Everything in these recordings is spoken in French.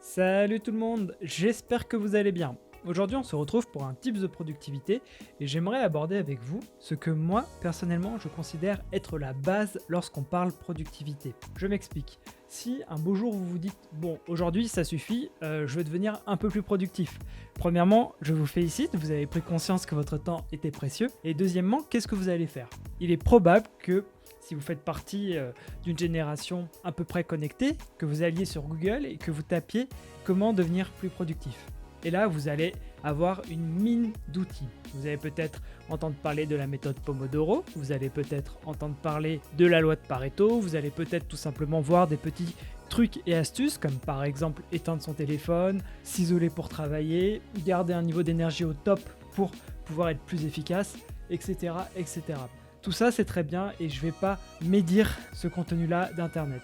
Salut tout le monde, j'espère que vous allez bien. Aujourd'hui on se retrouve pour un tips de productivité et j'aimerais aborder avec vous ce que moi personnellement je considère être la base lorsqu'on parle productivité. Je m'explique. Si un beau jour vous vous dites bon aujourd'hui ça suffit, je vais devenir un peu plus productif. Premièrement, je vous félicite, vous avez pris conscience que votre temps était précieux. Et deuxièmement, qu'est-ce que vous allez faire? Il est probable que si vous faites partie d'une génération à peu près connectée, que vous alliez sur Google et que vous tapiez comment devenir plus productif. Et là, vous allez avoir une mine d'outils. Vous allez peut-être entendre parler de la méthode Pomodoro, vous allez peut-être entendre parler de la loi de Pareto, vous allez peut-être tout simplement voir des petits trucs et astuces comme par exemple éteindre son téléphone, s'isoler pour travailler, garder un niveau d'énergie au top pour pouvoir être plus efficace, etc. etc. Tout ça c'est très bien et je vais pas médire ce contenu-là d'internet.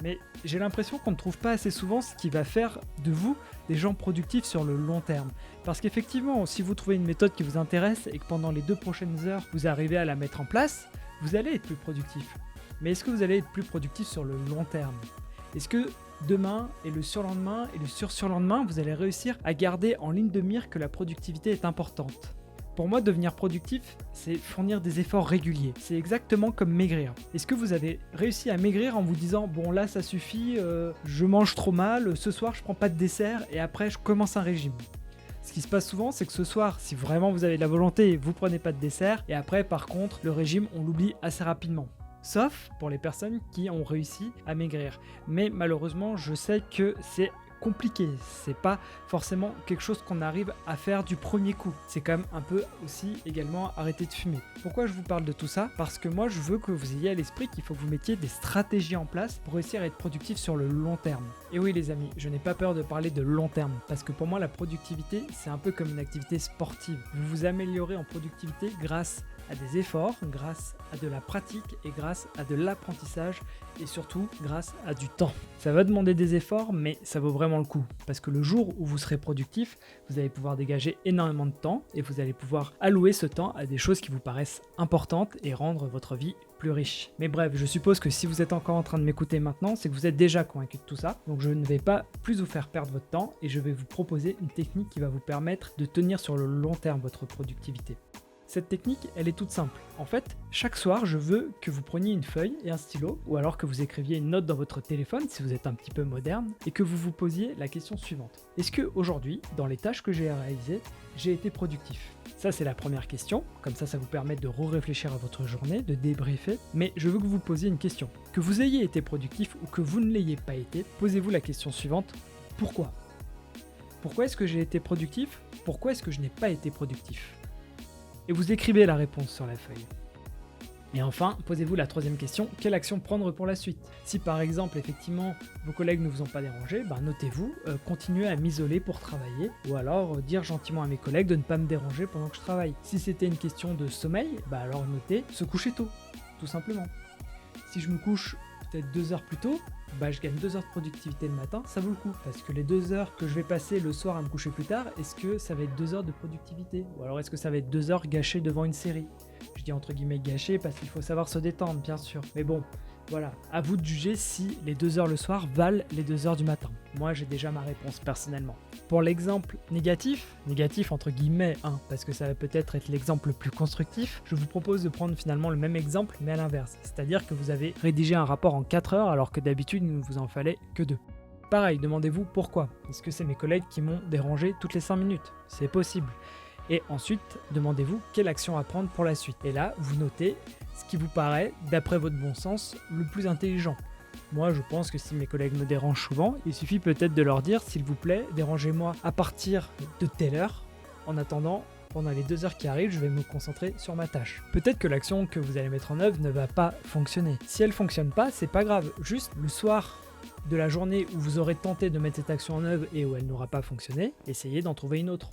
Mais j'ai l'impression qu'on ne trouve pas assez souvent ce qui va faire de vous des gens productifs sur le long terme. Parce qu'effectivement, si vous trouvez une méthode qui vous intéresse et que pendant les 2 prochaines heures, vous arrivez à la mettre en place, vous allez être plus productif. Mais est-ce que vous allez être plus productif sur le long terme? Est-ce que demain et le surlendemain et le surlendemain, vous allez réussir à garder en ligne de mire que la productivité est importante? Pour moi, devenir productif, c'est fournir des efforts réguliers. C'est exactement comme maigrir. Est-ce que vous avez réussi à maigrir en vous disant « Bon là, ça suffit, je mange trop mal, ce soir, je prends pas de dessert et après, je commence un régime ». Ce qui se passe souvent, c'est que ce soir, si vraiment vous avez de la volonté, vous prenez pas de dessert et après, par contre, le régime, on l'oublie assez rapidement. Sauf pour les personnes qui ont réussi à maigrir. Mais malheureusement, je sais que c'est compliqué, c'est pas forcément quelque chose qu'on arrive à faire du premier coup. C'est quand même un peu aussi également arrêter de fumer. Pourquoi je vous parle de tout ça? Parce que moi je veux que vous ayez à l'esprit qu'il faut que vous mettiez des stratégies en place pour réussir à être productif sur le long terme. Et oui les amis, je n'ai pas peur de parler de long terme parce que pour moi la productivité c'est un peu comme une activité sportive. Vous vous améliorez en productivité grâce à des efforts, grâce à de la pratique et grâce à de l'apprentissage et surtout grâce à du temps. Ça va demander des efforts mais ça vaut vraiment le coup parce que le jour où vous serez productif, vous allez pouvoir dégager énormément de temps et vous allez pouvoir allouer ce temps à des choses qui vous paraissent importantes et rendre votre vie plus riche. Mais bref, je suppose que si vous êtes encore en train de m'écouter maintenant, c'est que vous êtes déjà convaincu de tout ça. Donc je ne vais pas plus vous faire perdre votre temps et je vais vous proposer une technique qui va vous permettre de tenir sur le long terme votre productivité. Cette technique, elle est toute simple. En fait, chaque soir, je veux que vous preniez une feuille et un stylo, ou alors que vous écriviez une note dans votre téléphone, si vous êtes un petit peu moderne, et que vous vous posiez la question suivante. Est-ce que aujourd'hui, dans les tâches que j'ai réalisées, j'ai été productif? Ça, c'est la première question. Comme ça vous permet de réfléchir à votre journée, de débriefer. Mais je veux que vous vous posiez une question. Que vous ayez été productif ou que vous ne l'ayez pas été, posez-vous la question suivante. Pourquoi? Pourquoi est-ce que j'ai été productif? Pourquoi est-ce que je n'ai pas été productif? Et vous écrivez la réponse sur la feuille. Et enfin, posez-vous la troisième question, quelle action prendre pour la suite? Si par exemple, effectivement, vos collègues ne vous ont pas dérangé, notez-vous, continuez à m'isoler pour travailler, ou alors dire gentiment à mes collègues de ne pas me déranger pendant que je travaille. Si c'était une question de sommeil, alors notez se coucher tôt, tout simplement. Si je me couche peut-être 2 heures plus tôt, je gagne 2 heures de productivité le matin, ça vaut le coup. Parce que les 2 heures que je vais passer le soir à me coucher plus tard, est-ce que ça va être 2 heures de productivité? Ou alors est-ce que ça va être 2 heures gâchées devant une série? Je dis entre guillemets gâchées parce qu'il faut savoir se détendre, bien sûr. Mais bon, voilà, à vous de juger si les 2 heures le soir valent les 2 heures du matin. Moi, j'ai déjà ma réponse personnellement. Pour l'exemple négatif entre guillemets, parce que ça va peut-être être l'exemple le plus constructif, je vous propose de prendre finalement le même exemple, mais à l'inverse. C'est-à-dire que vous avez rédigé un rapport en 4 heures alors que d'habitude, il ne vous en fallait que 2. Pareil, demandez-vous pourquoi. Est-ce que c'est mes collègues qui m'ont dérangé toutes les 5 minutes? C'est possible. Et ensuite, demandez-vous quelle action à prendre pour la suite. Et là, vous notez ce qui vous paraît, d'après votre bon sens, le plus intelligent. Moi, je pense que si mes collègues me dérangent souvent, il suffit peut-être de leur dire, s'il vous plaît, dérangez-moi à partir de telle heure. En attendant, pendant les 2 heures qui arrivent, je vais me concentrer sur ma tâche. Peut-être que l'action que vous allez mettre en œuvre ne va pas fonctionner. Si elle fonctionne pas, c'est pas grave. Juste le soir de la journée où vous aurez tenté de mettre cette action en œuvre et où elle n'aura pas fonctionné, essayez d'en trouver une autre.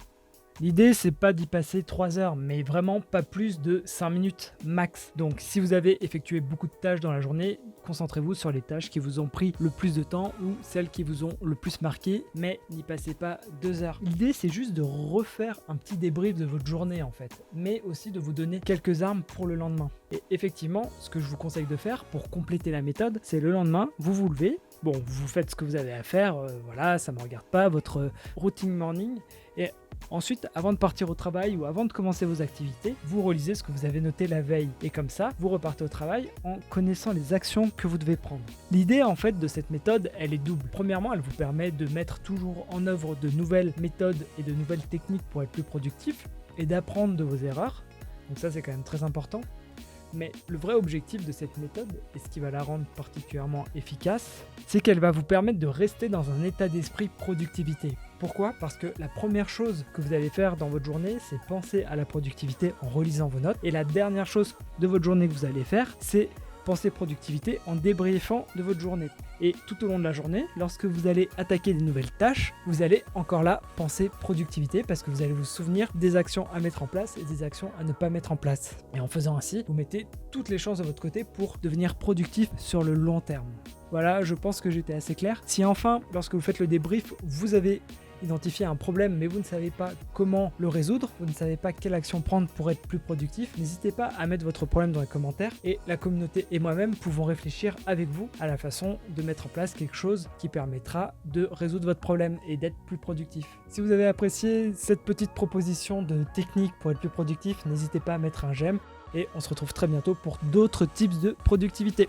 L'idée, c'est pas d'y passer 3 heures, mais vraiment pas plus de 5 minutes max. Donc si vous avez effectué beaucoup de tâches dans la journée, concentrez-vous sur les tâches qui vous ont pris le plus de temps ou celles qui vous ont le plus marqué, mais n'y passez pas 2 heures. L'idée, c'est juste de refaire un petit débrief de votre journée en fait, mais aussi de vous donner quelques armes pour le lendemain. Et effectivement, ce que je vous conseille de faire pour compléter la méthode, c'est le lendemain, vous vous levez, bon, vous faites ce que vous avez à faire, voilà, ça ne me regarde pas, votre routine morning, et ensuite, avant de partir au travail ou avant de commencer vos activités, vous relisez ce que vous avez noté la veille. Et comme ça, vous repartez au travail en connaissant les actions que vous devez prendre. L'idée en fait de cette méthode, elle est double. Premièrement, elle vous permet de mettre toujours en œuvre de nouvelles méthodes et de nouvelles techniques pour être plus productif et d'apprendre de vos erreurs. Donc ça, c'est quand même très important. Mais le vrai objectif de cette méthode, et ce qui va la rendre particulièrement efficace, c'est qu'elle va vous permettre de rester dans un état d'esprit productivité. Pourquoi ? Parce que la première chose que vous allez faire dans votre journée, c'est penser à la productivité en relisant vos notes. Et la dernière chose de votre journée que vous allez faire, c'est penser productivité en débriefant de votre journée. Et tout au long de la journée, lorsque vous allez attaquer des nouvelles tâches, vous allez encore là penser productivité parce que vous allez vous souvenir des actions à mettre en place et des actions à ne pas mettre en place. Et en faisant ainsi, vous mettez toutes les chances de votre côté pour devenir productif sur le long terme. Voilà, je pense que j'étais assez clair. Si enfin, lorsque vous faites le débrief, vous avez identifié un problème mais vous ne savez pas comment le résoudre, vous ne savez pas quelle action prendre pour être plus productif, n'hésitez pas à mettre votre problème dans les commentaires et la communauté et moi-même pouvons réfléchir avec vous à la façon de mettre en place quelque chose qui permettra de résoudre votre problème et d'être plus productif. Si vous avez apprécié cette petite proposition de technique pour être plus productif, n'hésitez pas à mettre un j'aime et on se retrouve très bientôt pour d'autres tips de productivité.